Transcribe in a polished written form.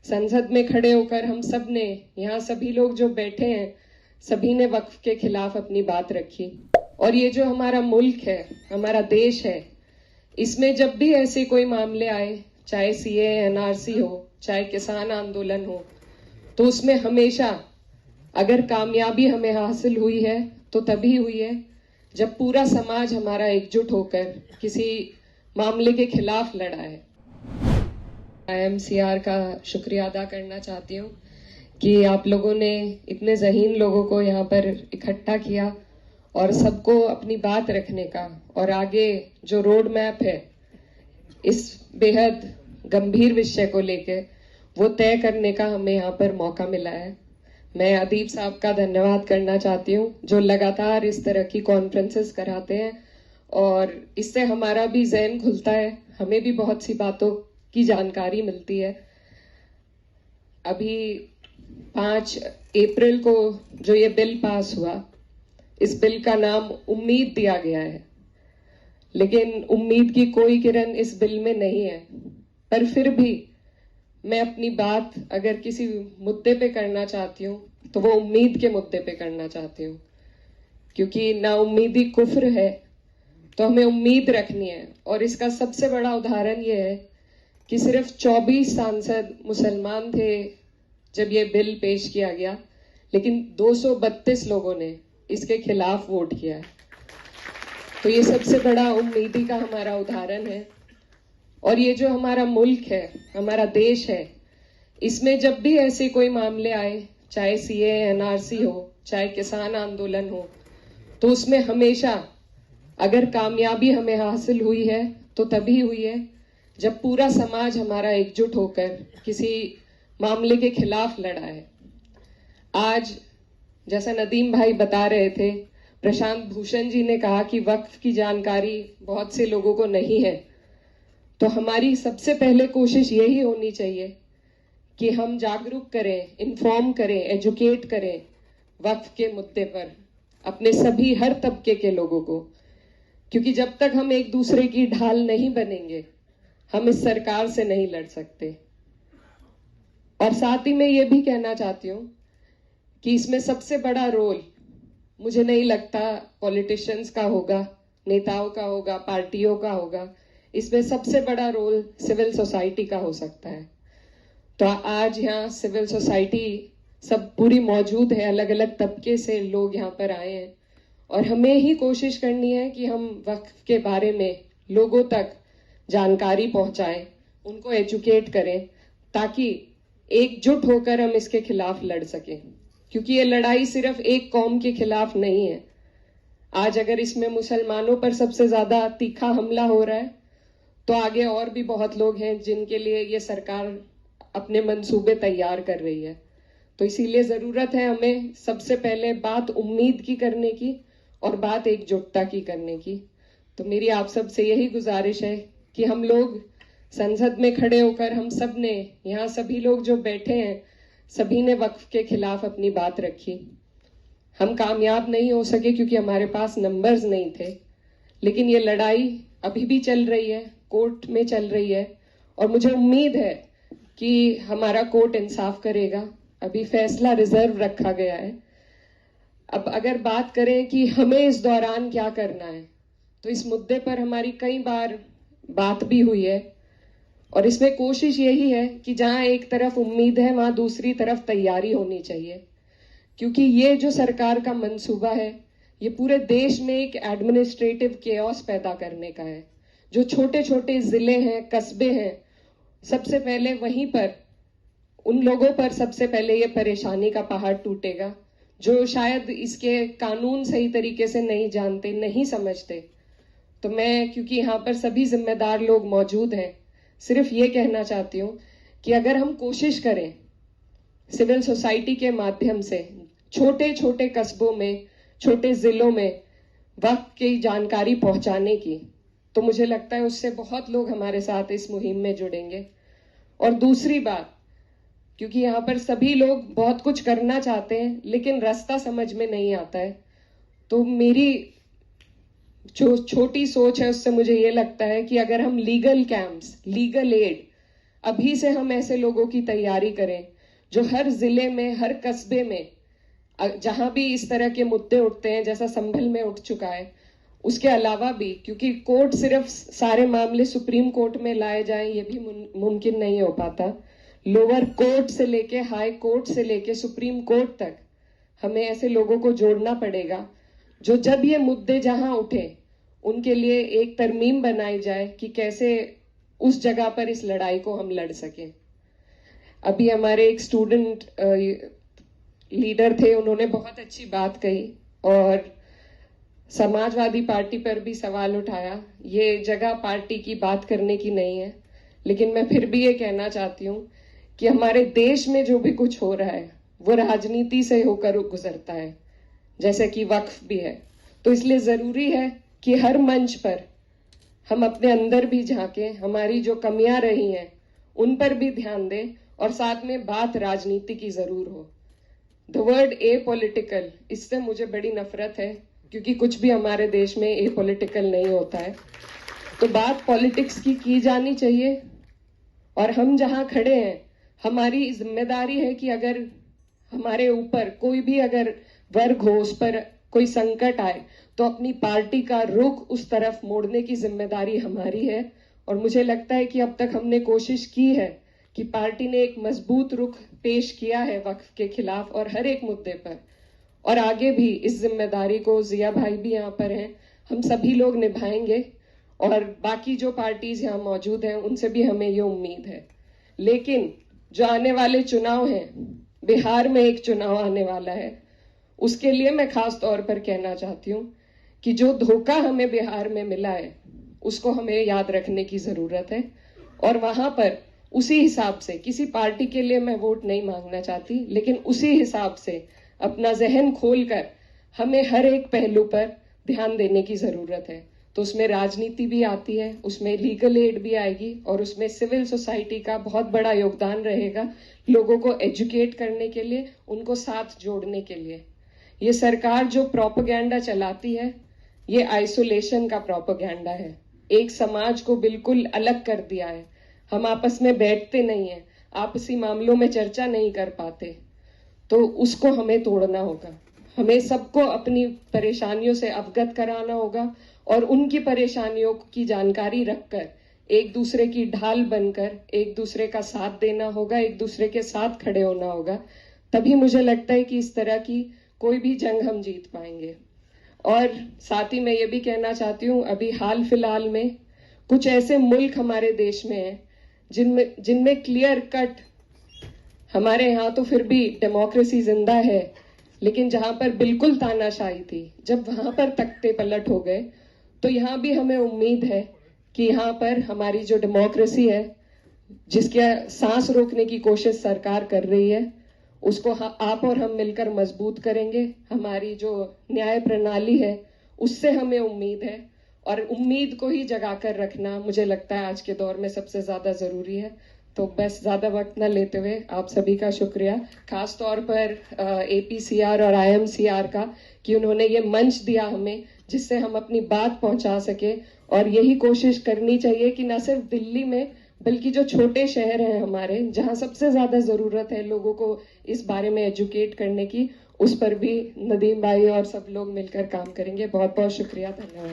संसद में खड़े होकर हम सब ने, यहाँ सभी लोग जो बैठे हैं, सभी ने वक्फ के खिलाफ अपनी बात रखी। और ये जो हमारा मुल्क है, हमारा देश है, इसमें जब भी ऐसे कोई मामले आए, चाहे सीए एनआरसी हो, चाहे किसान आंदोलन हो, तो उसमें हमेशा अगर कामयाबी हमें हासिल हुई है तो तभी हुई है जब पूरा समाज हमारा एकजुट होकर किसी मामले के खिलाफ लड़ा है। आईएमसीआर का शुक्रिया अदा करना चाहती हूँ कि आप लोगों ने इतने ज़हीन लोगों को यहाँ पर इकट्ठा किया और सबको अपनी बात रखने का और आगे जो रोड मैप है इस बेहद गंभीर विषय को लेके वो तय करने का हमें यहाँ पर मौका मिला है। मैं अदीब साहब का धन्यवाद करना चाहती हूँ जो लगातार इस तरह की कॉन्फ्रेंसेस कराते हैं और इससे हमारा भी ज़हन खुलता है, हमें भी बहुत सी बातों की जानकारी मिलती है। अभी 5 अप्रैल को जो ये बिल पास हुआ, इस बिल का नाम उम्मीद दिया गया है, लेकिन उम्मीद की कोई किरण इस बिल में नहीं है। पर फिर भी मैं अपनी बात अगर किसी मुद्दे पे करना चाहती हूँ तो वो उम्मीद के मुद्दे पे करना चाहती हूँ, क्योंकि नाउम्मीदी कुफ्र है, तो हमें उम्मीद रखनी है। और इसका सबसे बड़ा उदाहरण ये है कि सिर्फ 24 सांसद मुसलमान थे जब ये बिल पेश किया गया, लेकिन 232 लोगों ने इसके खिलाफ वोट किया है। तो ये सबसे बड़ा उम्मीदी का हमारा उदाहरण है। और ये जो हमारा मुल्क है, हमारा देश है, इसमें जब भी ऐसे कोई मामले आए, चाहे सीए एनआरसी हो, चाहे किसान आंदोलन हो, तो उसमें हमेशा अगर कामयाबी हमें हासिल हुई है तो तभी हुई है जब पूरा समाज हमारा एकजुट होकर किसी मामले के खिलाफ लड़ा है। आज जैसा नदीम भाई बता रहे थे, प्रशांत भूषण जी ने कहा कि वक्फ की जानकारी बहुत से लोगों को नहीं है, तो हमारी सबसे पहले कोशिश यही होनी चाहिए कि हम जागरूक करें, इन्फॉर्म करें, एजुकेट करें वक्फ के मुद्दे पर अपने सभी हर तबके के लोगों को, क्योंकि जब तक हम एक दूसरे की ढाल नहीं बनेंगे हम इस सरकार से नहीं लड़ सकते। और साथ ही मैं ये भी कहना चाहती हूँ कि इसमें सबसे बड़ा रोल मुझे नहीं लगता पॉलिटिशियंस का होगा, नेताओं का होगा, पार्टियों का होगा। इसमें सबसे बड़ा रोल सिविल सोसाइटी का हो सकता है। तो आज यहाँ सिविल सोसाइटी सब पूरी मौजूद है, अलग अलग तबके से लोग यहाँ पर आए हैं और हमें ही कोशिश करनी है कि हम वक्फ के बारे में लोगों तक जानकारी पहुंचाएं, उनको एजुकेट करें, ताकि एकजुट होकर हम इसके खिलाफ लड़ सकें। क्योंकि ये लड़ाई सिर्फ एक कौम के खिलाफ नहीं है। आज अगर इसमें मुसलमानों पर सबसे ज्यादा तीखा हमला हो रहा है तो आगे और भी बहुत लोग हैं जिनके लिए ये सरकार अपने मंसूबे तैयार कर रही है। तो इसीलिए जरूरत है हमें सबसे पहले बात उम्मीद की करने की और बात एकजुटता की करने की। तो मेरी आप सब से यही गुजारिश है कि हम लोग संसद में खड़े होकर हम सब ने, यहाँ सभी लोग जो बैठे हैं, सभी ने वक्फ के खिलाफ अपनी बात रखी। हम कामयाब नहीं हो सके क्योंकि हमारे पास नंबर्स नहीं थे, लेकिन ये लड़ाई अभी भी चल रही है, कोर्ट में चल रही है और मुझे उम्मीद है कि हमारा कोर्ट इंसाफ करेगा। अभी फैसला रिजर्व रखा गया है। अब अगर बात करें कि हमें इस दौरान क्या करना है, तो इस मुद्दे पर हमारी कई बार बात भी हुई है और इसमें कोशिश यही है कि जहां एक तरफ उम्मीद है वहां दूसरी तरफ तैयारी होनी चाहिए। क्योंकि ये जो सरकार का मंसूबा है ये पूरे देश में एक एडमिनिस्ट्रेटिव केओस पैदा करने का है। जो छोटे छोटे जिले हैं, कस्बे हैं, सबसे पहले वहीं पर उन लोगों पर सबसे पहले ये परेशानी का पहाड़ टूटेगा जो शायद इसके कानून सही तरीके से नहीं जानते, नहीं समझते। तो मैं, क्योंकि यहाँ पर सभी जिम्मेदार लोग मौजूद हैं, सिर्फ ये कहना चाहती हूँ कि अगर हम कोशिश करें सिविल सोसाइटी के माध्यम से छोटे छोटे कस्बों में, छोटे जिलों में वक्फ की जानकारी पहुंचाने की, तो मुझे लगता है उससे बहुत लोग हमारे साथ इस मुहिम में जुड़ेंगे। और दूसरी बात, क्योंकि यहाँ पर सभी लोग बहुत कुछ करना चाहते हैं लेकिन रास्ता समझ में नहीं आता है, तो मेरी जो छोटी सोच है उससे मुझे ये लगता है कि अगर हम लीगल कैंप्स, लीगल एड अभी से हम ऐसे लोगों की तैयारी करें जो हर जिले में, हर कस्बे में, जहां भी इस तरह के मुद्दे उठते हैं, जैसा संभल में उठ चुका है, उसके अलावा भी, क्योंकि कोर्ट सिर्फ सारे मामले सुप्रीम कोर्ट में लाए जाएं ये भी मुमकिन नहीं हो पाता। लोअर कोर्ट से लेके हाई कोर्ट से लेके सुप्रीम कोर्ट तक हमें ऐसे लोगों को जोड़ना पड़ेगा जो जब ये मुद्दे जहां उठे उनके लिए एक तरमीम बनाई जाए कि कैसे उस जगह पर इस लड़ाई को हम लड़ सकें। अभी हमारे एक स्टूडेंट लीडर थे, उन्होंने बहुत अच्छी बात कही और समाजवादी पार्टी पर भी सवाल उठाया। ये जगह पार्टी की बात करने की नहीं है, लेकिन मैं फिर भी ये कहना चाहती हूँ कि हमारे देश में जो भी कुछ हो रहा है वो राजनीति से होकर गुजरता है, जैसे कि वक्फ भी है। तो इसलिए जरूरी है कि हर मंच पर हम अपने अंदर भी झांकें, हमारी जो कमियां रही हैं उन पर भी ध्यान दें और साथ में बात राजनीति की जरूर हो। द वर्ड ए पॉलिटिकल, इससे मुझे बड़ी नफरत है क्योंकि कुछ भी हमारे देश में ए पॉलिटिकल नहीं होता है। तो बात पॉलिटिक्स की जानी चाहिए और हम जहां खड़े हैं हमारी जिम्मेदारी है कि अगर हमारे ऊपर कोई भी अगर वर्ग हो, उस पर कोई संकट आए तो अपनी पार्टी का रुख उस तरफ मोड़ने की जिम्मेदारी हमारी है। और मुझे लगता है कि अब तक हमने कोशिश की है कि पार्टी ने एक मजबूत रुख पेश किया है वक्फ के खिलाफ और हर एक मुद्दे पर, और आगे भी इस जिम्मेदारी को, जिया भाई भी यहाँ पर हैं, हम सभी लोग निभाएंगे और बाकी जो पार्टीज यहाँ मौजूद हैं उनसे भी हमें ये उम्मीद है। लेकिन जो आने वाले चुनाव हैं, बिहार में एक चुनाव आने वाला है, उसके लिए मैं खास तौर पर कहना चाहती हूँ कि जो धोखा हमें बिहार में मिला है उसको हमें याद रखने की जरूरत है। और वहां पर उसी हिसाब से, किसी पार्टी के लिए मैं वोट नहीं मांगना चाहती, लेकिन उसी हिसाब से अपना जहन खोलकर हमें हर एक पहलू पर ध्यान देने की जरूरत है। तो उसमें राजनीति भी आती है, उसमें लीगल एड भी आएगी और उसमें सिविल सोसाइटी का बहुत बड़ा योगदान रहेगा लोगों को एजुकेट करने के लिए, उनको साथ जोड़ने के लिए। ये सरकार जो प्रोपेगेंडा चलाती है ये आइसोलेशन का प्रोपेगेंडा है, एक समाज को बिल्कुल अलग कर दिया है। हम आपस में बैठते नहीं है, आपसी मामलों में चर्चा नहीं कर पाते, तो उसको हमें तोड़ना होगा। हमें सबको अपनी परेशानियों से अवगत कराना होगा और उनकी परेशानियों की जानकारी रखकर एक दूसरे की ढाल बनकर एक दूसरे का साथ देना होगा, एक दूसरे के साथ खड़े होना होगा। तभी मुझे लगता है कि इस तरह की कोई भी जंग हम जीत पाएंगे। और साथ ही मैं ये भी कहना चाहती हूँ, अभी हाल फिलहाल में कुछ ऐसे मुल्क हमारे देश में हैं जिनमें क्लियर कट, हमारे यहाँ तो फिर भी डेमोक्रेसी जिंदा है, लेकिन जहां पर बिल्कुल तानाशाही थी, जब वहां पर तख्ते पलट हो गए, तो यहाँ भी हमें उम्मीद है कि यहाँ पर हमारी जो डेमोक्रेसी है, जिसके सांस रोकने की कोशिश सरकार कर रही है, उसको आप और हम मिलकर मजबूत करेंगे। हमारी जो न्याय प्रणाली है उससे हमें उम्मीद है और उम्मीद को ही जगा कर रखना मुझे लगता है आज के दौर में सबसे ज्यादा जरूरी है। तो बस ज्यादा वक्त न लेते हुए आप सभी का शुक्रिया, खास तौर पर APCR और IMCR का, कि उन्होंने ये मंच दिया हमें जिससे हम अपनी बात पहुंचा सके। और यही कोशिश करनी चाहिए कि न सिर्फ दिल्ली में बल्कि जो छोटे शहर हैं हमारे, जहां सबसे ज्यादा जरूरत है लोगों को इस बारे में एजुकेट करने की, उस पर भी नदीम भाई और सब लोग मिलकर काम करेंगे। बहुत बहुत शुक्रिया, धन्यवाद।